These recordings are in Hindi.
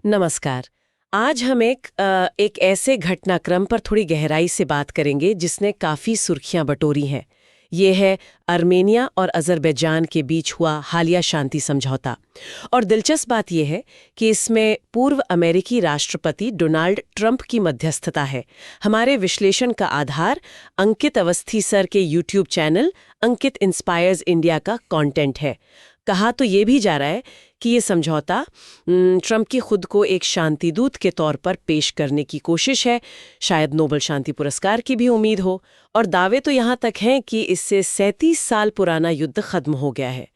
नमस्कार। आज हम एक ऐसे घटनाक्रम पर थोड़ी गहराई से बात करेंगे जिसने काफ़ी सुर्खियां बटोरी हैं। ये है आर्मेनिया और अज़रबैजान के बीच हुआ हालिया शांति समझौता। और दिलचस्प बात यह है कि इसमें पूर्व अमेरिकी राष्ट्रपति डोनाल्ड ट्रंप की मध्यस्थता है। हमारे विश्लेषण का आधार अंकित अवस्थी सर के यूट्यूब चैनल अंकित इंस्पायर्स इंडिया का कंटेंट है। कहा तो ये भी जा रहा है कि ये समझौता ट्रंप की खुद को एक शांति दूत के तौर पर पेश करने की कोशिश है। शायद नोबेल शांति पुरस्कार की भी उम्मीद हो। और दावे तो यहाँ तक हैं कि इससे 37 साल पुराना युद्ध खत्म हो गया है।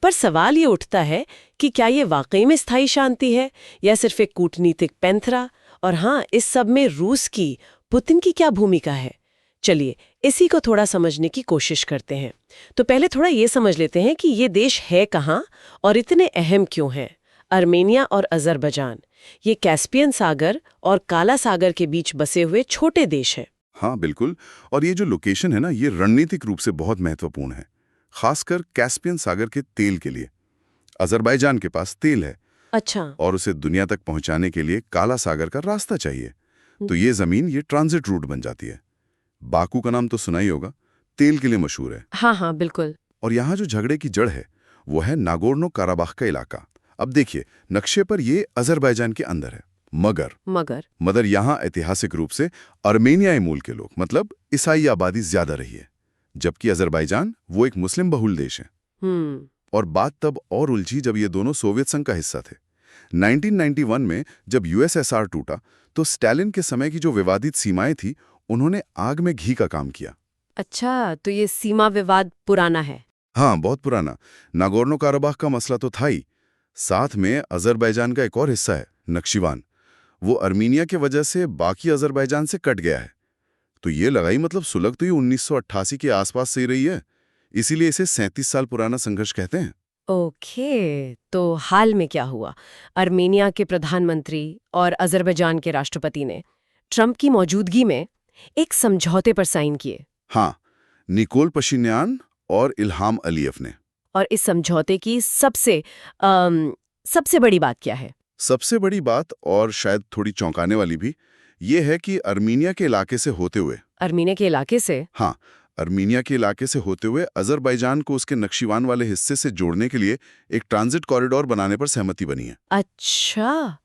पर सवाल ये उठता है कि क्या ये वाकई में स्थायी शांति है या सिर्फ एक कूटनीतिक पैंतरा। और हाँ, इस सब में रूस की, पुतिन की क्या भूमिका है। चलिए इसी को थोड़ा समझने की कोशिश करते हैं। तो पहले थोड़ा ये समझ लेते हैं कि ये देश है कहाँ और इतने अहम क्यों हैं। आर्मेनिया और अज़रबैजान, ये कैस्पियन सागर और काला सागर के बीच बसे हुए छोटे देश हैं। हाँ बिल्कुल। और ये जो लोकेशन है ना, ये रणनीतिक रूप से बहुत महत्वपूर्ण है, खासकर कैस्पियन सागर के तेल के लिए। अज़रबैजान के पास तेल है। अच्छा। और उसे दुनिया तक पहुंचाने के लिए काला सागर का रास्ता चाहिए। तो ये जमीन, ये ट्रांजिट रूट बन जाती है। बाकू का नाम तो सुना ही होगा, तेल के लिए मशहूर है। हाँ हाँ बिल्कुल। और यहाँ जो झगड़े की जड़ है वो है नागोर्नो काराबाख का इलाका। अब देखिए, नक्शे पर ये अज़रबैजान के अंदर है, मगर यहाँ ऐतिहासिक रूप से आर्मेनियाई मूल के लोग, मतलब ईसाई आबादी ज्यादा रही है, जबकि अज़रबैजान वो एक मुस्लिम बहुल देश है। और बात तब और उलझी जब ये दोनों सोवियत संघ का हिस्सा थे। 1991 में जब यूएसएसआर टूटा तो स्टालिन के समय की जो विवादित सीमाएं थी, उन्होंने आग में घी का काम किया। अच्छा, तो ये सीमा विवाद पुराना है। हाँ, बहुत पुराना। नागोर्नो काराबाख का मसला तो था ही, साथ में अज़रबैजान का एक और हिस्सा है, नक्शिवान। वो आर्मीनिया की वजह से बाकी अज़रबैजान से कट गया है। तो ये लगाई मतलब सुलग तो ये 1988 के आसपास से ही रही है। इसीलिए इसे 37 साल पुराना संघर्ष कहते हैं। ओके, तो हाल में क्या हुआ? आर्मेनिया के प्रधानमंत्री और अज़रबैजान के राष्ट्रपति ने ट्रंप की मौजूदगी में एक समझौते पर साइन किए। हाँ, निकोल पशिन्यान और इल्हाम अलीयव ने। और इस समझौते की सबसे बड़ी बात क्या है? सबसे बड़ी बात, और शायद थोड़ी चौंकाने वाली भी, ये है कि आर्मीनिया के इलाके से होते हुए हाँ, आर्मीनिया के इलाके से होते हुए अज़रबैजान को उसके नक्शिवान वाले हिस्से से जोड़ने के लिए एक ट्रांजिट कॉरिडोर बनाने पर सहमति बनी है। अच्छा,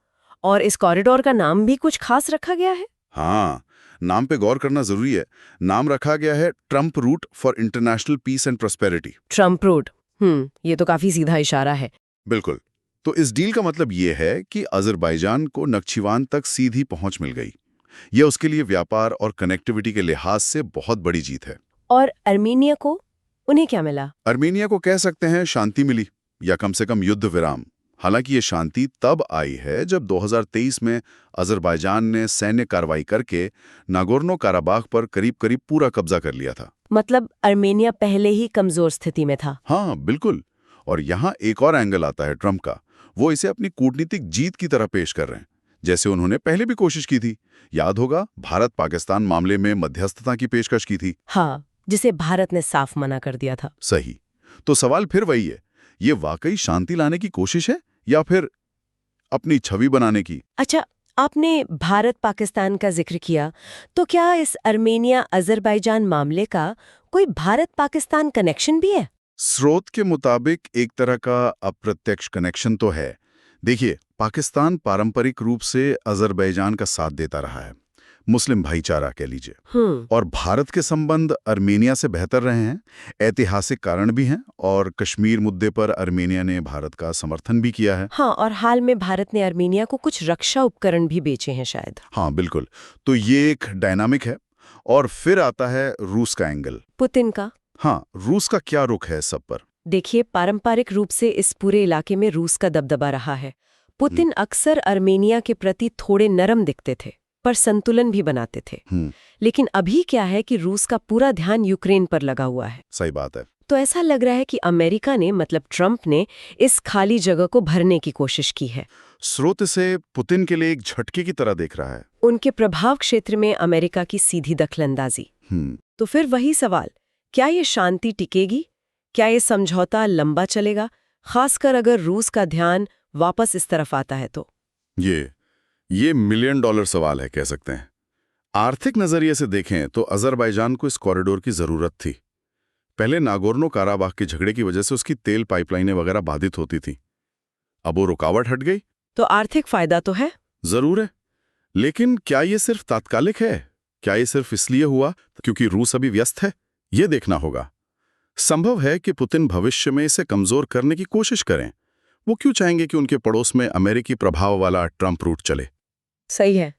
और इस कॉरिडोर का नाम भी कुछ खास रखा गया है? हाँ, नाम पे गौर करना जरूरी है। नाम रखा गया है Trump route for international peace and prosperity. Trump route, ये तो काफी सीधा इशारा है। बिल्कुल। तो इस डील का मतलब ये है कि अज़रबैजान को नक्शिवान तक सीधी पहुंच मिल गई। यह उसके लिए व्यापार और कनेक्टिविटी के लिहाज से बहुत बड़ी जीत है। और आर्मेनिया को, उन्हें क्या मिला? आर्मेनिया को कह सकते हैं शांति मिली, या कम से कम युद्ध विराम। हालांकि ये शांति तब आई है जब 2023 में अज़रबैजान ने सैन्य कार्रवाई करके नागोर्नो काराबाख पर करीब-करीब पूरा कब्जा कर लिया था। मतलब आर्मेनिया पहले ही कमजोर स्थिति में था। हाँ बिल्कुल। और यहाँ एक और एंगल आता है ट्रंप का। वो इसे अपनी कूटनीतिक जीत की तरह पेश कर रहे हैं, जैसे उन्होंने पहले भी कोशिश की थी। याद होगा, भारत पाकिस्तान मामले में मध्यस्थता की पेशकश की थी। हाँ, जिसे भारत ने साफ मना कर दिया था। सही। तो सवाल फिर वही है, ये वाकई शांति लाने की कोशिश है या फिर अपनी छवि बनाने की? अच्छा, आपने भारत पाकिस्तान का जिक्र किया, तो क्या इस आर्मेनिया अज़रबैजान मामले का कोई भारत पाकिस्तान कनेक्शन भी है? स्रोत के मुताबिक एक तरह का अप्रत्यक्ष कनेक्शन तो है। देखिए, पाकिस्तान पारंपरिक रूप से अज़रबैजान का साथ देता रहा है, मुस्लिम भाईचारा कह लीजिए। और भारत के संबंध आर्मेनिया से बेहतर रहे हैं। ऐतिहासिक कारण भी हैं, और कश्मीर मुद्दे पर आर्मेनिया ने भारत का समर्थन भी किया है। हाँ, और हाल में भारत ने आर्मेनिया को कुछ रक्षा उपकरण भी बेचे हैं शायद। हाँ बिल्कुल। तो ये एक डायनामिक है। और फिर आता है रूस का एंगल, पुतिन का। हाँ, रूस का क्या रुख है सब पर? देखिए, पारंपरिक रूप से इस पूरे इलाके में रूस का दबदबा रहा है। पुतिन अक्सर आर्मेनिया के प्रति थोड़े नरम दिखते थे, पर संतुलन भी बनाते थे। लेकिन अभी क्या है कि रूस का पूरा ध्यान यूक्रेन पर लगा हुआ है। सही बात है। तो ऐसा लग रहा है कि अमेरिका ने, मतलब ट्रंप ने, इस खाली जगह को भरने की कोशिश की है। स्रोत इसे पुतिन के लिए एक झटके की तरह देख रहा है। उनके प्रभाव क्षेत्र में अमेरिका की सीधी दखलंदाजी। तो फिर वही सवाल, क्या ये शांति टिकेगी? क्या ये समझौता लंबा चलेगा, खासकर अगर रूस का ध्यान वापस इस तरफ आता है तो? ये ये $1 मिलियन सवाल है, कह सकते हैं। आर्थिक नजरिए से देखें तो अजरबैजान को इस कॉरिडोर की जरूरत थी। पहले नागोर्नो काराबाख के झगड़े की वजह से उसकी तेल पाइपलाइनें वगैरह बाधित होती थी। अब वो रुकावट हट गई तो आर्थिक फायदा तो है। जरूर है, लेकिन क्या ये सिर्फ तात्कालिक है? क्या ये सिर्फ इसलिए हुआ क्योंकि रूस अभी व्यस्त है? ये देखना होगा। संभव है कि पुतिन भविष्य में इसे कमजोर करने की कोशिश करें। वो क्यों चाहेंगे कि उनके पड़ोस में अमेरिकी प्रभाव वाला ट्रंप रूट चले? सही है।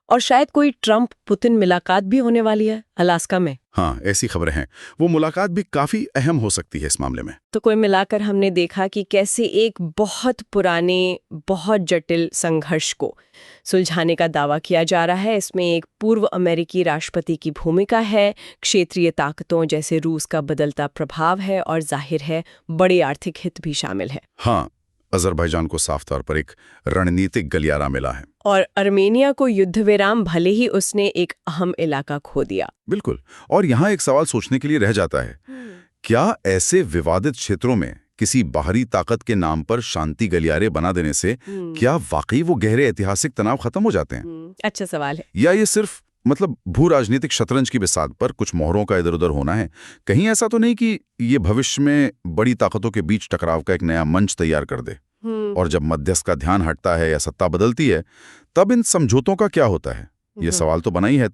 और शायद कोई ट्रंप पुतिन मुलाकात भी होने वाली है अलास्का में। हाँ, ऐसी खबरें हैं। वो मुलाकात भी काफी अहम हो सकती है इस मामले में। तो कोई मिलाकर हमने देखा कि कैसे एक बहुत पुराने, बहुत जटिल संघर्ष को सुलझाने का दावा किया जा रहा है। इसमें एक पूर्व अमेरिकी राष्ट्रपति की भूमिका है, क्षेत्रीय ताकतों जैसे रूस का बदलता प्रभाव है और जाहिर है बड़े आर्थिक हित भी शामिल है। हाँ, अजरबैजान को साफ तौर पर एक रणनीतिक गलियारा मिला है। और अर्मेनिया को युद्ध विराम, भले ही उसने एक अहम इलाका खो दिया। बिल्कुल। और यहाँ एक सवाल सोचने के लिए रह जाता है, क्या ऐसे विवादित क्षेत्रों में किसी बाहरी ताकत के नाम पर शांति गलियारे बना देने से क्या वाकई वो गहरे ऐतिहासिक तनाव खत्म हो जाते हैं? अच्छा सवाल है। या ये सिर्फ भू राजनीतिक शतरंज की बिसात पर कुछ मोहरों का इधर उधर होना है? कहीं ऐसा तो नहीं कि ये भविष्य में बड़ी ताकतों के बीच टकराव का एक नया मंच तैयार कर दे? और जब मध्यस्थ का ध्यान हटता है या सत्ता बदलती है, तब इन समझौतों का क्या होता है? ये सवाल तो बना ही है।